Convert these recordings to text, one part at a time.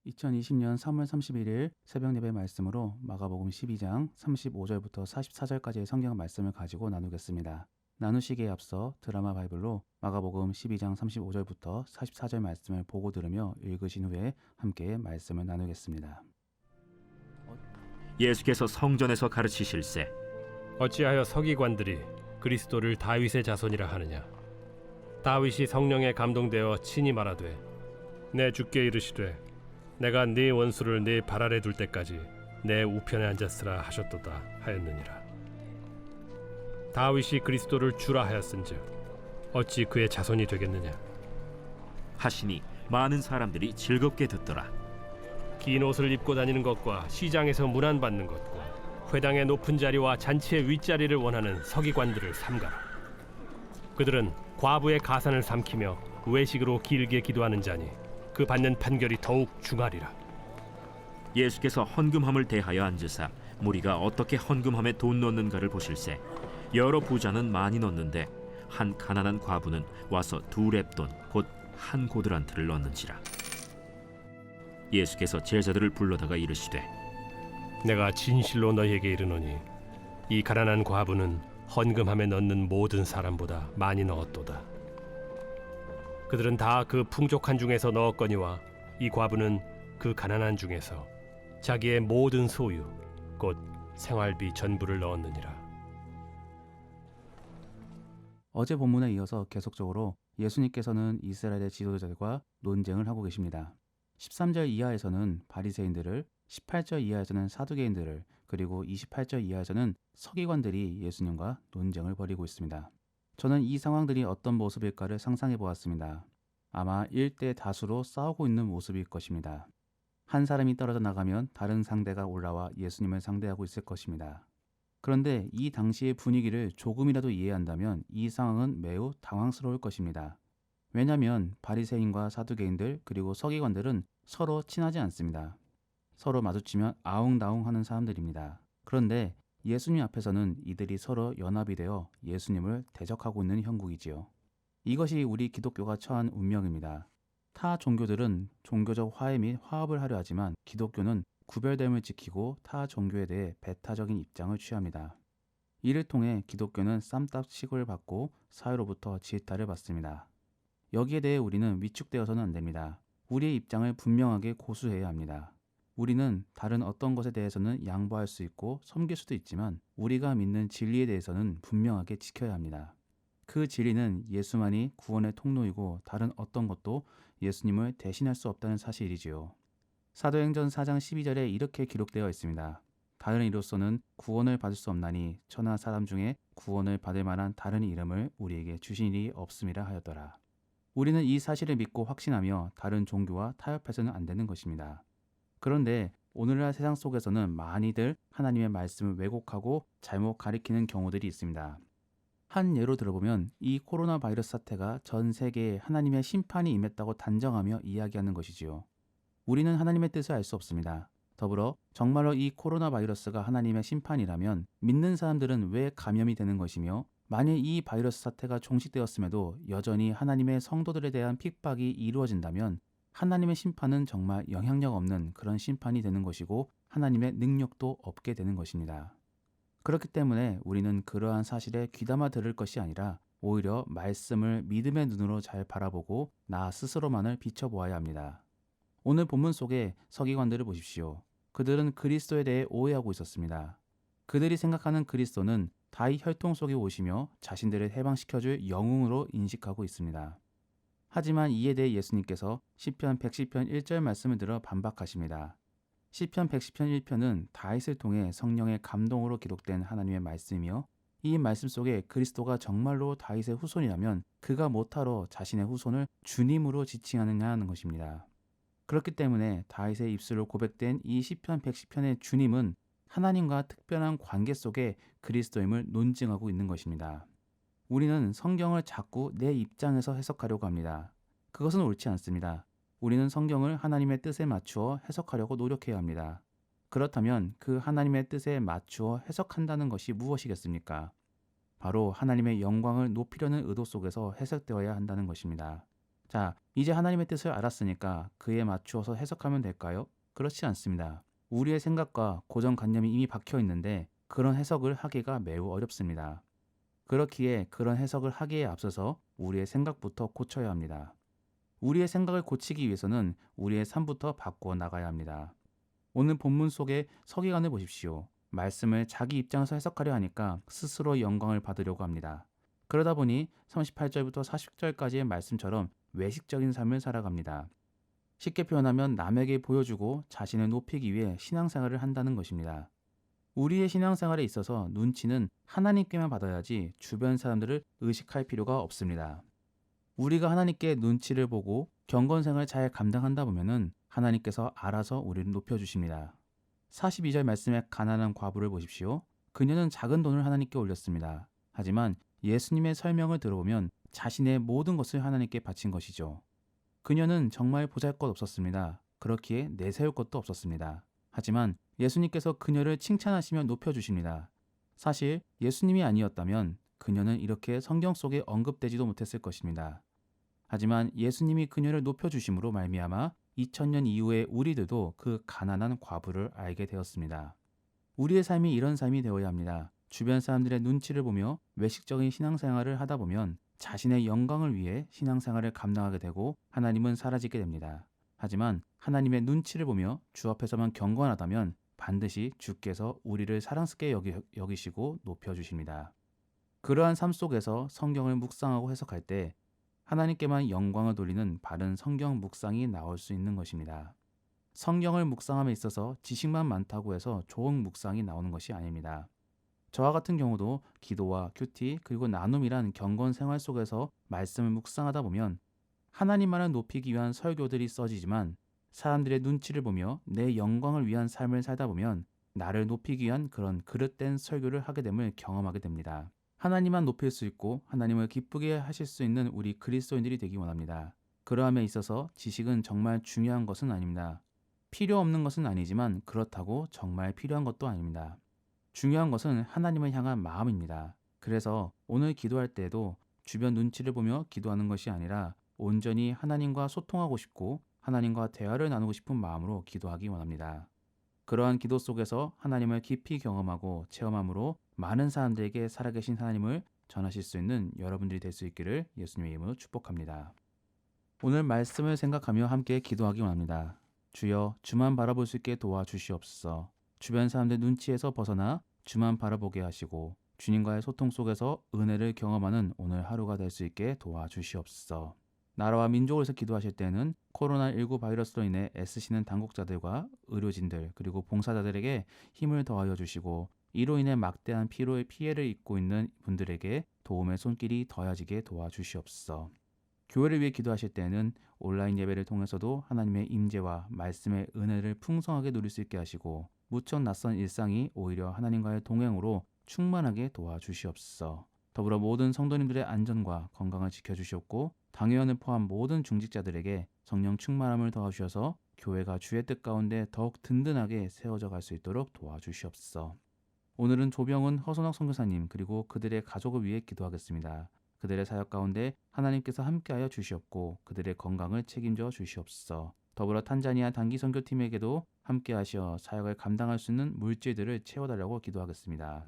2020년 3월 31일 새벽 예배 말씀으로 마가복음 12장 35절부터 44절까지의 성경 말씀을 가지고 나누겠습니다. 나누시기에 앞서 드라마 바이블로 마가복음 12장 35절부터 44절 말씀을 보고 들으며 읽으신 후에 함께 말씀을 나누겠습니다. 예수께서 성전에서 가르치실세 어찌하여 서기관들이 그리스도를 다윗의 자손이라 하느냐? 다윗이 성령에 감동되어 친히 말하되 내 주께 이르시되 내가 네 원수를 네 발 아래 둘 때까지 내 우편에 앉았으라 하셨도다 하였느니라. 다윗이 그리스도를 주라 하였은즉 어찌 그의 자손이 되겠느냐? 하시니 많은 사람들이 즐겁게 듣더라. 긴 옷을 입고 다니는 것과 시장에서 문안 받는 것과 회당의 높은 자리와 잔치의 윗자리를 원하는 서기관들을 삼가라. 그들은 과부의 가산을 삼키며 외식으로 길게 기도하는 자니 그 받는 판결이 더욱 중하리라. 예수께서 헌금함을 대하여 앉으사 무리가 어떻게 헌금함에 돈 넣는가를 보실세 여러 부자는 많이 넣는데 한 가난한 과부는 와서 2렙돈 곧 한 고드란트를 넣는지라. 예수께서 제자들을 불러다가 이르시되 내가 진실로 너희에게 이르노니 이 가난한 과부는 헌금함에 넣는 모든 사람보다 많이 넣었도다. 그들은 다 그 풍족한 중에서 넣었거니와 이 과부는 그 가난한 중에서 자기의 모든 소유 곧 생활비 전부를 넣었느니라. 어제 본문에 이어서 계속적으로 예수님께서는 이스라엘의 지도자들과 논쟁을 하고 계십니다. 13절 이하에서는 바리새인들을, 18절 이하에서는 사두개인들을, 그리고 28절 이하에서는 서기관들이 예수님과 논쟁을 벌이고 있습니다. 저는 이 상황들이 어떤 모습일까를 상상해 보았습니다. 아마 1대 다수로 싸우고 있는 모습일 것입니다. 한 사람이 떨어져 나가면 다른 상대가 올라와 예수님을 상대하고 있을 것입니다. 그런데 이 당시의 분위기를 조금이라도 이해한다면 이 상황은 매우 당황스러울 것입니다. 왜냐하면 바리새인과 사두개인들 그리고 서기관들은 서로 친하지 않습니다. 서로 마주치면 아웅다웅하는 사람들입니다. 그런데 예수님 앞에서는 이들이 서로 연합이 되어 예수님을 대적하고 있는 형국이지요. 이것이 우리 기독교가 처한 운명입니다. 타 종교들은 종교적 화해 및 화합을 하려 하지만 기독교는 구별됨을 지키고 타 종교에 대해 배타적인 입장을 취합니다. 이를 통해 기독교는 쌈딱 취급을 받고 사회로부터 질타를 받습니다. 여기에 대해 우리는 위축되어서는 안 됩니다. 우리의 입장을 분명하게 고수해야 합니다. 우리는 다른 어떤 것에 대해서는 양보할 수 있고 섬길 수도 있지만 우리가 믿는 진리에 대해서는 분명하게 지켜야 합니다. 그 진리는 예수만이 구원의 통로이고 다른 어떤 것도 예수님을 대신할 수 없다는 사실이지요. 사도행전 4장 12절에 이렇게 기록되어 있습니다. 다른 이로서는 구원을 받을 수 없나니 천하 사람 중에 구원을 받을 만한 다른 이름을 우리에게 주신 일이 없음이라 하였더라. 우리는 이 사실을 믿고 확신하며 다른 종교와 타협해서는 안 되는 것입니다. 그런데 오늘날 세상 속에서는 많이들 하나님의 말씀을 왜곡하고 잘못 가리키는 경우들이 있습니다. 한 예로 들어보면 이 코로나 바이러스 사태가 전 세계에 하나님의 심판이 임했다고 단정하며 이야기하는 것이지요. 우리는 하나님의 뜻을 알 수 없습니다. 더불어 정말로 이 코로나 바이러스가 하나님의 심판이라면 믿는 사람들은 왜 감염이 되는 것이며 만일 이 바이러스 사태가 종식되었음에도 여전히 하나님의 성도들에 대한 핍박이 이루어진다면 하나님의 심판은 정말 영향력 없는 그런 심판이 되는 것이고 하나님의 능력도 없게 되는 것입니다. 그렇기 때문에 우리는 그러한 사실에 귀담아 들을 것이 아니라 오히려 말씀을 믿음의 눈으로 잘 바라보고 나 스스로만을 비춰보아야 합니다. 오늘 본문 속에 서기관들을 보십시오. 그들은 그리스도에 대해 오해하고 있었습니다. 그들이 생각하는 그리스도는 다윗 혈통 속에 오시며 자신들을 해방시켜줄 영웅으로 인식하고 있습니다. 하지만 이에 대해 예수님께서 시편 110편 1절 말씀을 들어 반박하십니다. 시편 110편 1편은 다윗을 통해 성령의 감동으로 기록된 하나님의 말씀이며 이 말씀 속에 그리스도가 정말로 다윗의 후손이라면 그가 못하러 자신의 후손을 주님으로 지칭하느냐 하는 것입니다. 그렇기 때문에 다윗의 입술로 고백된 이 시편 110편의 주님은 하나님과 특별한 관계 속에 그리스도임을 논증하고 있는 것입니다. 우리는 성경을 자꾸 내 입장에서 해석하려고 합니다. 그것은 옳지 않습니다. 우리는 성경을 하나님의 뜻에 맞추어 해석하려고 노력해야 합니다. 그렇다면 그 하나님의 뜻에 맞추어 해석한다는 것이 무엇이겠습니까? 바로 하나님의 영광을 높이려는 의도 속에서 해석되어야 한다는 것입니다. 자, 이제 하나님의 뜻을 알았으니까 그에 맞추어서 해석하면 될까요? 그렇지 않습니다. 우리의 생각과 고정관념이 이미 박혀 있는데 그런 해석을 하기가 매우 어렵습니다. 그렇기에 그런 해석을 하기에 앞서서 우리의 생각부터 고쳐야 합니다. 우리의 생각을 고치기 위해서는 우리의 삶부터 바꾸어 나가야 합니다. 오늘 본문 속의 서기관을 보십시오. 말씀을 자기 입장에서 해석하려 하니까 스스로 영광을 받으려고 합니다. 그러다 보니 38절부터 40절까지의 말씀처럼 외식적인 삶을 살아갑니다. 쉽게 표현하면 남에게 보여주고 자신을 높이기 위해 신앙생활을 한다는 것입니다. 우리의 신앙생활에 있어서 눈치는 하나님께만 받아야지 주변 사람들을 의식할 필요가 없습니다. 우리가 하나님께 눈치를 보고 경건생활을 잘 감당한다 보면은 하나님께서 알아서 우리를 높여주십니다. 42절 말씀의 가난한 과부를 보십시오. 그녀는 작은 돈을 하나님께 올렸습니다. 하지만 예수님의 설명을 들어보면 자신의 모든 것을 하나님께 바친 것이죠. 그녀는 정말 보잘것없었습니다. 그렇기에 내세울 것도 없었습니다. 하지만 예수님께서 그녀를 칭찬하시며 높여주십니다. 사실 예수님이 아니었다면 그녀는 이렇게 성경 속에 언급되지도 못했을 것입니다. 하지만 예수님이 그녀를 높여주심으로 말미암아 2000년 이후에 우리들도 그 가난한 과부를 알게 되었습니다. 우리의 삶이 이런 삶이 되어야 합니다. 주변 사람들의 눈치를 보며 외식적인 신앙생활을 하다 보면 자신의 영광을 위해 신앙생활을 감당하게 되고 하나님은 사라지게 됩니다. 하지만 하나님의 눈치를 보며 주 앞에서만 경건하다면 반드시 주께서 우리를 사랑스럽게 여기시고 높여주십니다. 그러한 삶 속에서 성경을 묵상하고 해석할 때 하나님께만 영광을 돌리는 바른 성경 묵상이 나올 수 있는 것입니다. 성경을 묵상함에 있어서 지식만 많다고 해서 좋은 묵상이 나오는 것이 아닙니다. 저와 같은 경우도 기도와 큐티 그리고 나눔이란 경건 생활 속에서 말씀을 묵상하다 보면 하나님만을 높이기 위한 설교들이 써지지만 사람들의 눈치를 보며 내 영광을 위한 삶을 살다 보면 나를 높이기 위한 그런 그릇된 설교를 하게 됨을 경험하게 됩니다. 하나님만 높일 수 있고 하나님을 기쁘게 하실 수 있는 우리 그리스도인들이 되기 원합니다. 그러함에 있어서 지식은 정말 중요한 것은 아닙니다. 필요 없는 것은 아니지만 그렇다고 정말 필요한 것도 아닙니다. 중요한 것은 하나님을 향한 마음입니다. 그래서 오늘 기도할 때에도 주변 눈치를 보며 기도하는 것이 아니라 온전히 하나님과 소통하고 싶고 하나님과 대화를 나누고 싶은 마음으로 기도하기 원합니다. 그러한 기도 속에서 하나님을 깊이 경험하고 체험함으로 많은 사람들에게 살아계신 하나님을 전하실 수 있는 여러분들이 될 수 있기를 예수님의 이름으로 축복합니다. 오늘 말씀을 생각하며 함께 기도하기 원합니다. 주여, 주만 바라볼 수 있게 도와주시옵소서. 주변 사람들 눈치에서 벗어나 주만 바라보게 하시고 주님과의 소통 속에서 은혜를 경험하는 오늘 하루가 될 수 있게 도와주시옵소서. 나라와 민족을 위해서 기도하실 때는 코로나19 바이러스로 인해 애쓰시는 당국자들과 의료진들 그리고 봉사자들에게 힘을 더하여 주시고 이로 인해 막대한 피해를 입고 있는 분들에게 도움의 손길이 더해지게 도와주시옵소서. 교회를 위해 기도하실 때는 온라인 예배를 통해서도 하나님의 임재와 말씀의 은혜를 풍성하게 누릴 수 있게 하시고 무척 낯선 일상이 오히려 하나님과의 동행으로 충만하게 도와주시옵소서. 더불어 모든 성도님들의 안전과 건강을 지켜주시옵고 당회원을 포함 모든 중직자들에게 성령 충만함을 더하셔서 교회가 주의 뜻 가운데 더욱 든든하게 세워져 갈 수 있도록 도와주시옵소서. 오늘은 조병훈 허선옥 선교사님 그리고 그들의 가족을 위해 기도하겠습니다. 그들의 사역 가운데 하나님께서 함께하여 주시옵고 그들의 건강을 책임져 주시옵소서. 더불어 탄자니아 단기 선교팀에게도 함께하셔 사역을 감당할 수 있는 물질들을 채워달라고 기도하겠습니다.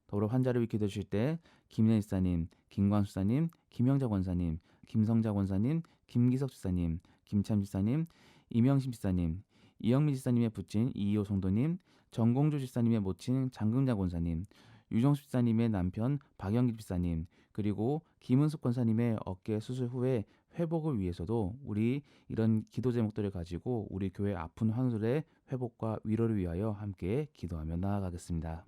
더불어 환자를 위해 기도해 주실 때 김인혜 집사님, 김광수 집사님, 김영자 권사님, 김성자 권사님, 김기석 집사님, 김참 집사님, 이명심 집사님, 이영미 집사님의 부친 이희호 성도님, 정공주 집사님의 모친 장금자 권사님, 유정수 집사님의 남편 박영기 집사님, 그리고 김은숙 권사님의 어깨 수술 후에 회복을 위해서도 우리 이런 기도 제목들을 가지고 우리 교회 아픈 환우들의 회복과 위로를 위하여 함께 기도하며 나아가겠습니다.